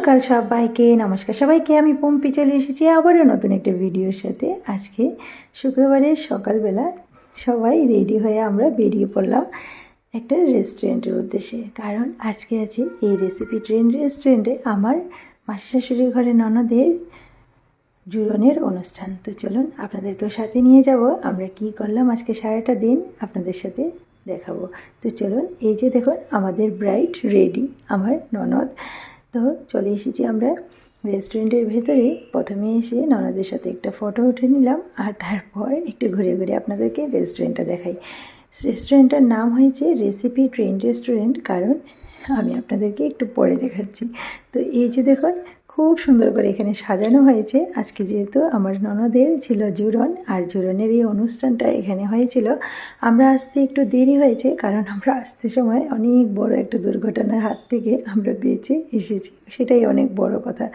সকাল সবাইকে নমস্কার। সবাইকে আমি পম্পি চলে এসেছি আবারও নতুন একটা ভিডিওর সাথে। আজকে শুক্রবারের সকালবেলা সবাই রেডি হয়ে আমরা বেরিয়ে পড়লাম একটা রেস্টুরেন্টের উদ্দেশ্যে। কারণ আজকে আছে এই রেসিপি ট্রেন রেস্টুরেন্টে আমার মাসি শাশুড়ির ঘরে ননদের জুড়নের অনুষ্ঠান। তো চলুন আপনাদেরকেও সাথে নিয়ে যাব। আমরা কি করলাম আজকে সারাটা দিন আপনাদের সাথে দেখাবো। তো চলুন, এই যে দেখুন আমাদের ব্রাইড রেডি, আমার ননদ। তো চলে এসেছি আমরা রেস্টুরেন্টের ভেতরে। প্রথমে এসে ননদের সাথে একটা ফটো উঠে নিলাম, আর তারপর একটু ঘুরে ঘুরে আপনাদেরকে রেস্টুরেন্টটা দেখাই। রেস্টুরেন্টটার নাম হয়েছে রেসিপি ট্রেন রেস্টুরেন্ট, কারণ আমি আপনাদেরকে একটু পরে দেখাচ্ছি। তো এই যে দেখুন খুব সুন্দর করে এখানে সাজানো হয়েছে। আজকে যেহেতু আমার ননদের ছিল জুড়ন, আর জুড়নের এই অনুষ্ঠানটা এখানে হয়েছিল। আমরা আসতে একটু দেরি হয়েছে, কারণ আমরা আসতে সময় অনেক বড় একটা দুর্ঘটনার হাত থেকে আমরা বেঁচে এসেছি, সেটাই অনেক বড় কথা।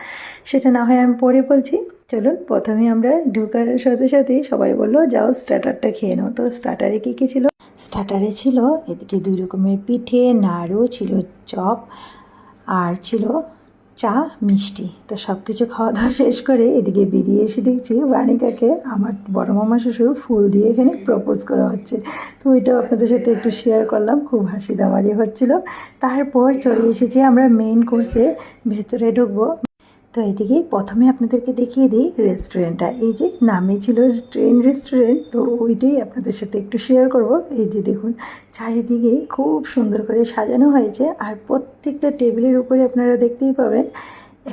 সেটা না হয় আমি পরে বলছি। চলুন, প্রথমে আমরা ঢোকার সাথে সাথেই সবাই বললো যাও স্টার্টারটা খেয়ে নাও। তো স্টার্টারে কী কী ছিল? স্টার্টারে ছিল এদিকে 2 রকমের পিঠে, নাড়ু ছিল, চপ, আর ছিল চা, মিষ্টি। তো সব কিছু খাওয়া দাওয়া শেষ করে এদিকে বেরিয়ে এসে দেখছি বানিকাকে আমার বড় মামা শ্বশুর ফুল দিয়ে এখানে প্রপোজ করা হচ্ছে। তো ওইটাও আপনাদের সাথে একটু শেয়ার করলাম, খুব হাসি দামারি হচ্ছিল। তারপর চলে এসেছি আমরা মেইন কোর্সে, ভেতরে ঢুকবো। তো এদিকে প্রথমে আপনাদেরকে দেখিয়ে দিই রেস্টুরেন্টটা। এই যে নামে ছিল ট্রেন রেস্টুরেন্ট, তো ওইটাই আপনাদের সাথে একটু শেয়ার করব। এই যে দেখুন চারিদিকে খুব সুন্দর করে সাজানো হয়েছে, আর প্রত্যেকটা টেবিলের উপরে আপনারা দেখতেই পাবেন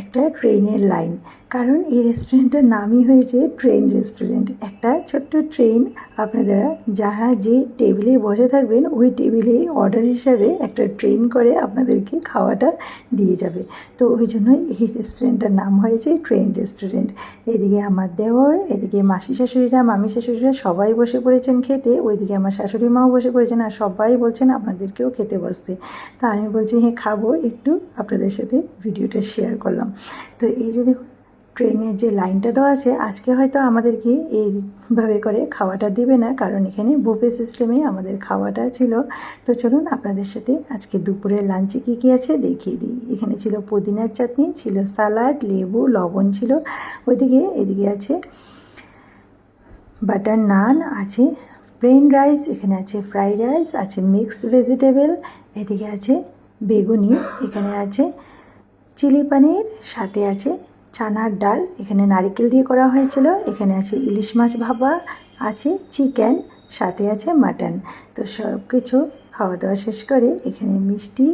একটা ট্রেনের লাইন। কারণ এই রেস্টুরেন্টের নামই হয়েছে ট্রেন রেস্টুরেন্ট। একটা ছোট্ট ট্রেন আপনারা যারা যে টেবিলে বসে থাকবেন ওই টেবিলে অর্ডার হিসাবে একটা ট্রেন করে আপনাদেরকে খাওয়াটা দিয়ে যাবে। তো ওই জন্যই এই রেস্টুরেন্টটার নাম হয়েছে ট্রেন রেস্টুরেন্ট। এদিকে আমার দেওর, এদিকে মাসি শাশুড়িরা, মামি শাশুড়িরা সবাই বসে পড়েছেন খেতে। ওইদিকে আমার শাশুড়ি মাও বসে পড়েছেন, আর সবাই বলছেন আপনাদেরকেও খেতে বসতে। তা আমি বলছি হ্যাঁ খাবো, একটু আপনাদের সাথে ভিডিওটা শেয়ার করলাম। তো এই যে দেখুন ট্রেনের যে লাইনটা দেওয়া আছে, আজকে হয়তো আমাদেরকে এইভাবে করে খাওয়াটা দেবে না, কারণ এখানে বুফে সিস্টেমে আমাদের খাওয়াটা ছিল। তো চলুন আপনাদের সাথে আজকে দুপুরের লাঞ্চে কী কী আছে দেখিয়ে দিই। এখানে ছিল পুদিনার চাটনি, ছিল সালাড, লেবু, লবণ ছিল। এদিকে আছে বাটার নান, আছে প্লেন রাইস, এখানে আছে ফ্রাইড রাইস, আছে মিক্সড ভেজিটেবল, এদিকে আছে বেগুনি, এখানে আছে চিলি পনির, সাথে আছে চানার ডাল, এখানে নারকেল দিয়ে করা হয়েছিল, এখানে আছে ইলিশ মাছ ভাপা, আছে চিকেন, সাথে আছে মাটন। তো সব কিছু খাওয়া দাওয়া শেষ করে এখানে মিষ্টি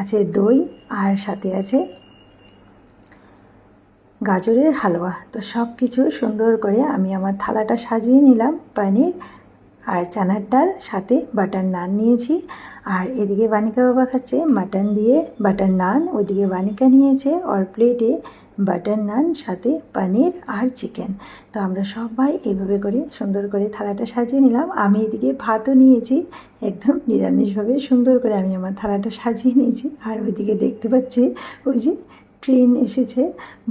আছে, দই, আর সাথে আছে গাজরের হালুয়া। তো সব কিছু সুন্দর করে আমি আমার থালাটা সাজিয়ে নিলাম। পনির আর চানার ডাল, সাথে বাটার নান নিয়েছি। আর এদিকে বানিকা বাবা খাচ্ছে মাটন দিয়ে বাটার নান, ওইদিকে বানিকা নিয়েছে ওর প্লেটে বাটার নান, সাথে পনির আর চিকেন। তো আমরা সবাই এইভাবে করে সুন্দর করে থালাটা সাজিয়ে নিলাম। আমি এদিকে ভাতও নিয়েছি, একদম নিরামিষভাবে সুন্দর করে আমি আমার থালাটা সাজিয়ে নিয়েছি। আর ওইদিকে দেখতে পাচ্ছি ওই যে ট্রেন এসেছে,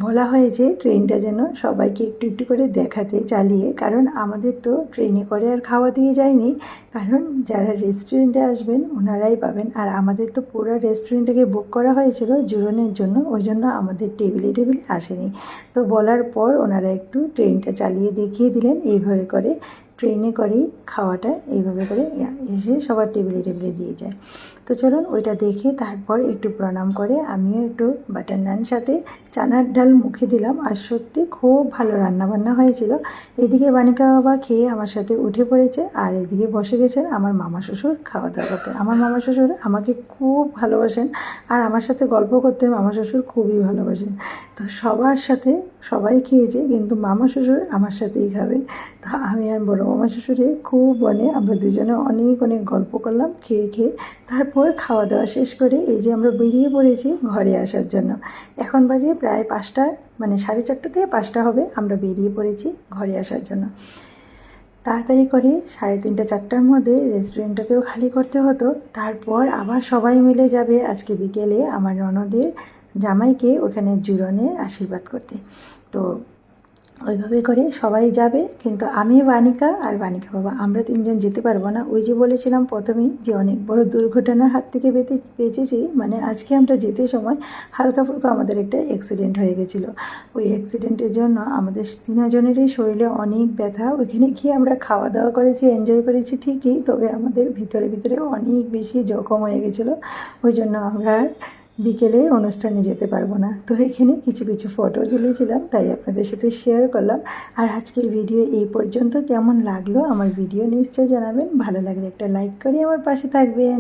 বলা হয়েছে ট্রেনটা যেন সবাইকে একটু একটু করে দেখাতে চালিয়ে, কারণ আমাদের তো ট্রেনে করে আর খাওয়া দিয়ে যায়নি, কারণ যারা রেস্টুরেন্টে আসবেন ওনারাই পাবেন। আর আমাদের তো পুরো রেস্টুরেন্টটাকে বুক করা হয়েছিল জুড়নের জন্য, ওই জন্য আমাদের টেবিলে আসেনি। তো বলার পর ওনারা একটু ট্রেনটা চালিয়ে দেখিয়ে দিলেন এইভাবে করে ট্রেনে করেই খাওয়াটা এইভাবে করে এসে সবার টেবিলে দিয়ে যায়। তো চলুন ওইটা দেখে তারপর একটু প্রণাম করে আমিও একটু বাটার নান সাথে চানার ডাল মুখে দিলাম। আর সত্যি খুব ভালো রান্নাবান্না হয়েছিল। এদিকে বানিকা বাবা খেয়ে আমার সাথে উঠে পড়েছে, আর এদিকে বসে গেছেন আমার মামা শ্বশুর খাওয়া দাওয়া করতে। আমার মামা শ্বশুর আমাকে খুব ভালোবাসেন, আর আমার সাথে গল্প করতে মামা শ্বশুর খুবই ভালোবাসেন। তো সবার সাথে সবাই খেয়েছে, কিন্তু মামা শ্বশুর আমার সাথেই খাবে। তো আমি আর বড় মামা শ্বশুরে খুব আমরা দুজনে অনেক অনেক গল্প করলাম খেয়ে। তারপর খাওয়া দাওয়া শেষ করে এই যে আমরা বেরিয়ে পড়েছি ঘরে আসার জন্য। এখন বাজে প্রায় 5টা, মানে 4:30 থেকে 5টা হবে। আমরা বেরিয়ে পড়েছি ঘরে আসার জন্য। তাড়াতাড়ি করে 3:30 4টার মধ্যে রেস্টুরেন্টটাকেও খালি করতে হতো। তারপর আবার সবাই মিলে যাবে আজকে বিকেলে আমার ননদের জামাইকে ওখানে জুড়নের আশীর্বাদ করতে। তো ওইভাবে করে সবাই যাবে, কিন্তু আমি বানিকা আর বানিকা বাবা আমরা তিনজন যেতে পারবো না। ওই যে বলেছিলাম প্রথমেই যে অনেক বড় দুর্ঘটনার হাত থেকে বেঁচেছি, মানে আজকে আমরা যেতে সময় হালকা ফুলকা আমাদের একটা অ্যাক্সিডেন্ট হয়ে গেছিলো। ওই অ্যাক্সিডেন্টের জন্য আমাদের তিনজনেরই শরীরে অনেক ব্যথা। ওইখানে গিয়ে আমরা খাওয়া দাওয়া করেছি, এনজয় করেছি ঠিকই, তবে আমাদের ভিতরে ভিতরে অনেক বেশি জখম হয়ে গেছিলো। ওই জন্য আমরা আর বিকেলের অনুষ্ঠানে যেতে পারবো না। তো এখানে কিছু কিছু ফটো তুলেছিলাম, তাই আপনাদের সাথে শেয়ার করলাম। আর আজকের ভিডিও এই পর্যন্ত। কেমন লাগলো আমার ভিডিও নিশ্চয়ই জানাবেন, ভালো লাগলে একটা লাইক করে আমার পাশে থাকবেন।